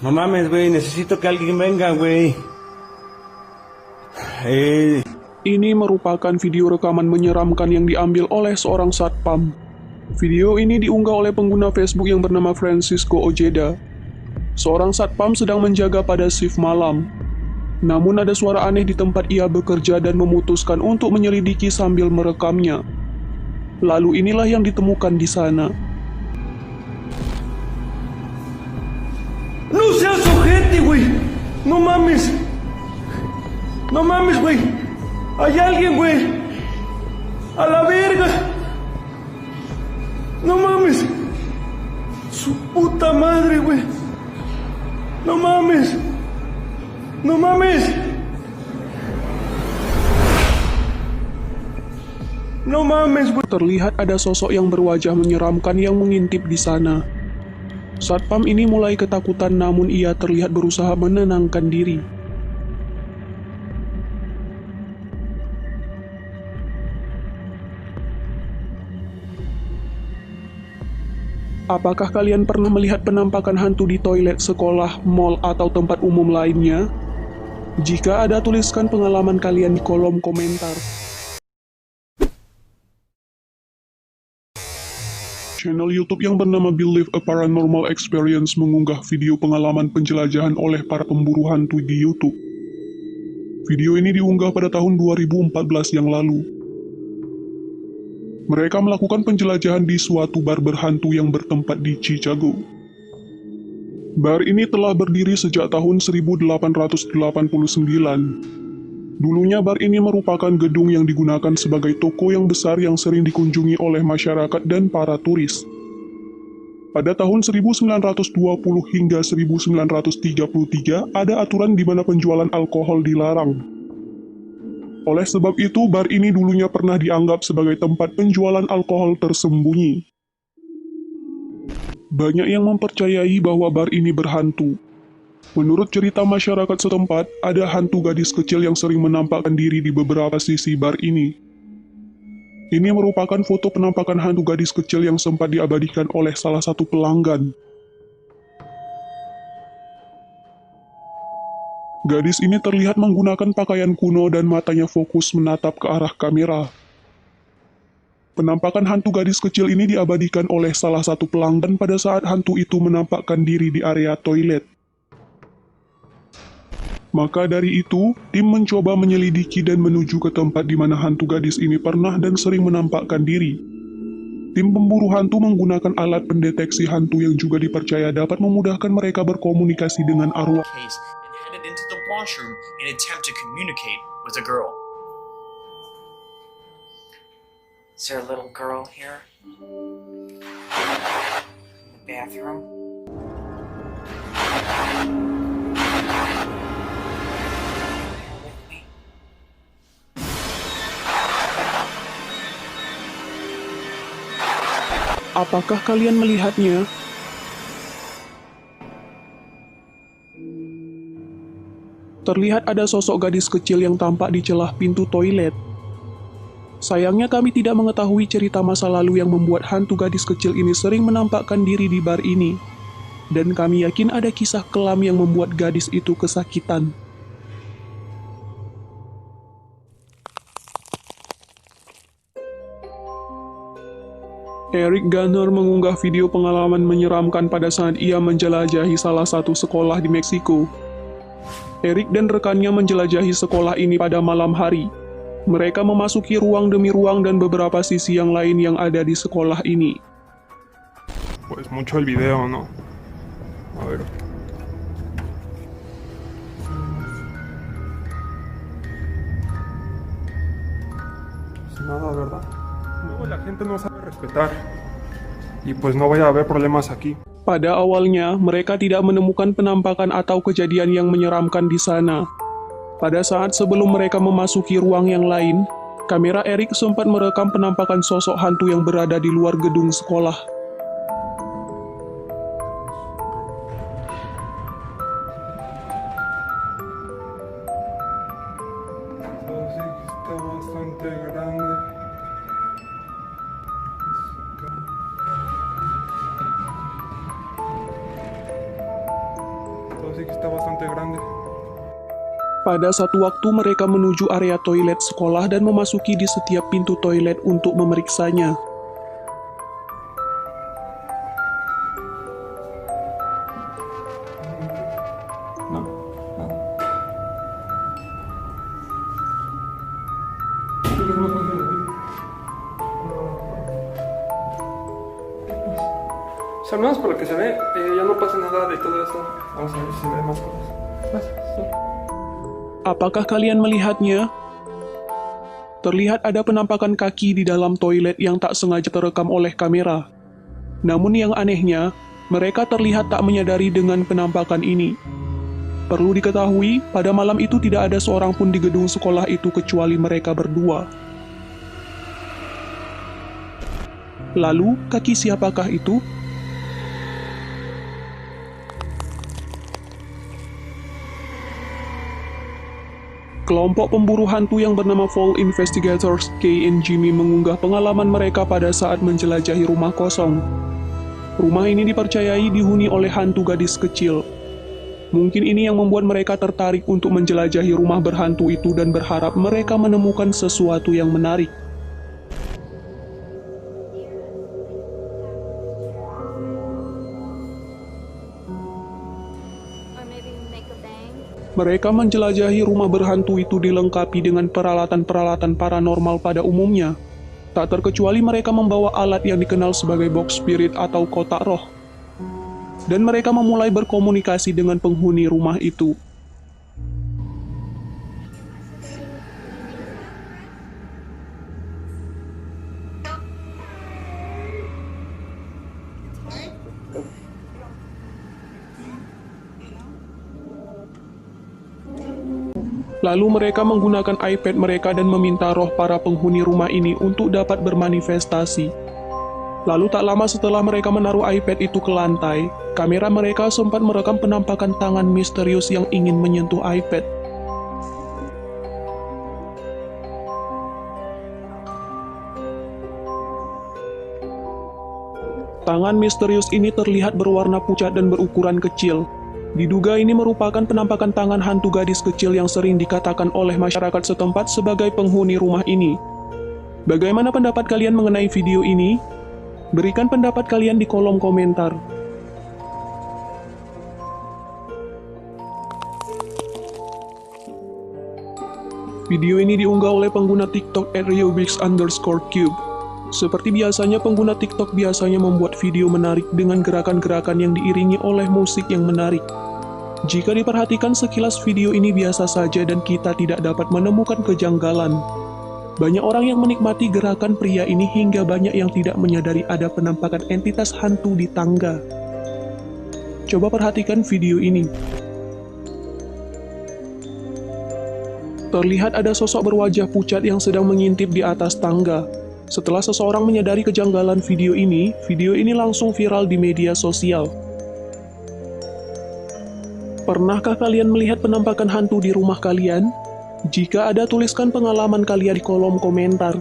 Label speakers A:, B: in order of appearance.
A: No mames, güey, necesito que alguien venga, güey.
B: Ini merupakan video rekaman menyeramkan yang diambil oleh seorang satpam. Video ini diunggah oleh pengguna Facebook yang bernama Francisco Ojeda. Seorang satpam sedang menjaga pada shift malam. Namun ada suara aneh di tempat ia bekerja dan memutuskan untuk menyelidiki sambil merekamnya. Lalu inilah yang ditemukan di sana.
A: No seas ojete, güey. No mames. No mames, güey. Hay alguien, güey. A la verga. No mames. Su puta madre, güey. No mames. No mames. No mames, güey.
B: Terlihat ada sosok yang berwajah menyeramkan yang mengintip di sana. Satpam ini mulai ketakutan namun ia terlihat berusaha menenangkan diri. Apakah kalian pernah melihat penampakan hantu di toilet sekolah, mall, atau tempat umum lainnya? Jika ada, tuliskan pengalaman kalian di kolom komentar. Channel YouTube yang bernama Believe a Paranormal Experience mengunggah video pengalaman penjelajahan oleh para pemburu hantu di YouTube. Video ini diunggah pada tahun 2014 yang lalu. Mereka melakukan penjelajahan di suatu bar berhantu yang bertempat di Chicago. Bar ini telah berdiri sejak tahun 1889. Dulunya bar ini merupakan gedung yang digunakan sebagai toko yang besar yang sering dikunjungi oleh masyarakat dan para turis. Pada tahun 1920 hingga 1933 ada aturan di mana penjualan alkohol dilarang. Oleh sebab itu, bar ini dulunya pernah dianggap sebagai tempat penjualan alkohol tersembunyi. Banyak yang mempercayai bahwa bar ini berhantu. Menurut cerita masyarakat setempat, ada hantu gadis kecil yang sering menampakkan diri di beberapa sisi bar ini. Ini merupakan foto penampakan hantu gadis kecil yang sempat diabadikan oleh salah satu pelanggan. Gadis ini terlihat menggunakan pakaian kuno dan matanya fokus menatap ke arah kamera. Penampakan hantu gadis kecil ini diabadikan oleh salah satu pelanggan pada saat hantu itu menampakkan diri di area toilet. Maka dari itu, tim mencoba menyelidiki dan menuju ke tempat di mana hantu gadis ini pernah dan sering menampakkan diri. Tim pemburu hantu menggunakan alat pendeteksi hantu yang juga dipercaya dapat memudahkan mereka berkomunikasi dengan arwah.
C: Into the washroom in an attempt to communicate with a girl.
D: Is there a little girl here? In the bathroom? With me?
B: Apakah kalian melihatnya? Terlihat ada sosok gadis kecil yang tampak di celah pintu toilet. Sayangnya kami tidak mengetahui cerita masa lalu yang membuat hantu gadis kecil ini sering menampakkan diri di bar ini. Dan kami yakin ada kisah kelam yang membuat gadis itu kesakitan. Eric Garner mengunggah video pengalaman menyeramkan pada saat ia menjelajahi salah satu sekolah di Meksiko. Eric dan rekannya menjelajahi sekolah ini pada malam hari. Mereka memasuki ruang demi ruang dan beberapa sisi yang lain yang ada di sekolah ini.
E: Pues mucho el video, ¿no? A ver. Pues nada, ¿verdad? Luego la gente no sabe respetar. Y pues no vaya a haber problemas aquí.
B: Pada awalnya, mereka tidak menemukan penampakan atau kejadian yang menyeramkan di sana. Pada saat sebelum mereka memasuki ruang yang lain, kamera Eric sempat merekam penampakan sosok hantu yang berada di luar gedung sekolah.
E: Así que está bastante grande. está bastante grande.
B: Pada satu waktu mereka menuju area toilet sekolah dan memasuki di setiap pintu toilet untuk memeriksanya.
E: No, no. O sea, al menos por lo que se ve, ya no pasa nada de todo esto. Vamos a ver si se ve más cosas. Sí.
B: Apakah kalian melihatnya? Terlihat ada penampakan kaki di dalam toilet yang tak sengaja terekam oleh kamera. Namun yang anehnya, mereka terlihat tak menyadari dengan penampakan ini. Perlu diketahui, pada malam itu tidak ada seorang pun di gedung sekolah itu kecuali mereka berdua. Lalu, kaki siapakah itu? Kelompok pemburu hantu yang bernama Fall Investigators, Kay and Jimmy mengunggah pengalaman mereka pada saat menjelajahi rumah kosong. Rumah ini dipercayai dihuni oleh hantu gadis kecil. Mungkin ini yang membuat mereka tertarik untuk menjelajahi rumah berhantu itu dan berharap mereka menemukan sesuatu yang menarik. Mereka menjelajahi rumah berhantu itu dilengkapi dengan peralatan-peralatan paranormal pada umumnya. Tak terkecuali mereka membawa alat yang dikenal sebagai box spirit atau kotak roh. Dan mereka memulai berkomunikasi dengan penghuni rumah itu. Lalu mereka menggunakan iPad mereka dan meminta roh para penghuni rumah ini untuk dapat bermanifestasi. Lalu tak lama setelah mereka menaruh iPad itu ke lantai, kamera mereka sempat merekam penampakan tangan misterius yang ingin menyentuh iPad. Tangan misterius ini terlihat berwarna pucat dan berukuran kecil. Diduga ini merupakan penampakan tangan hantu gadis kecil yang sering dikatakan oleh masyarakat setempat sebagai penghuni rumah ini. Bagaimana pendapat kalian mengenai video ini? Berikan pendapat kalian di kolom komentar. Video ini diunggah oleh pengguna TikTok @RioBix_Cube. Seperti biasanya, pengguna TikTok biasanya membuat video menarik dengan gerakan-gerakan yang diiringi oleh musik yang menarik. Jika diperhatikan sekilas video ini biasa saja dan kita tidak dapat menemukan kejanggalan. Banyak orang yang menikmati gerakan pria ini hingga banyak yang tidak menyadari ada penampakan entitas hantu di tangga. Coba perhatikan video ini. Terlihat ada sosok berwajah pucat yang sedang mengintip di atas tangga. Setelah seseorang menyadari kejanggalan video ini langsung viral di media sosial. Pernahkah kalian melihat penampakan hantu di rumah kalian? Jika ada, tuliskan pengalaman kalian di kolom komentar.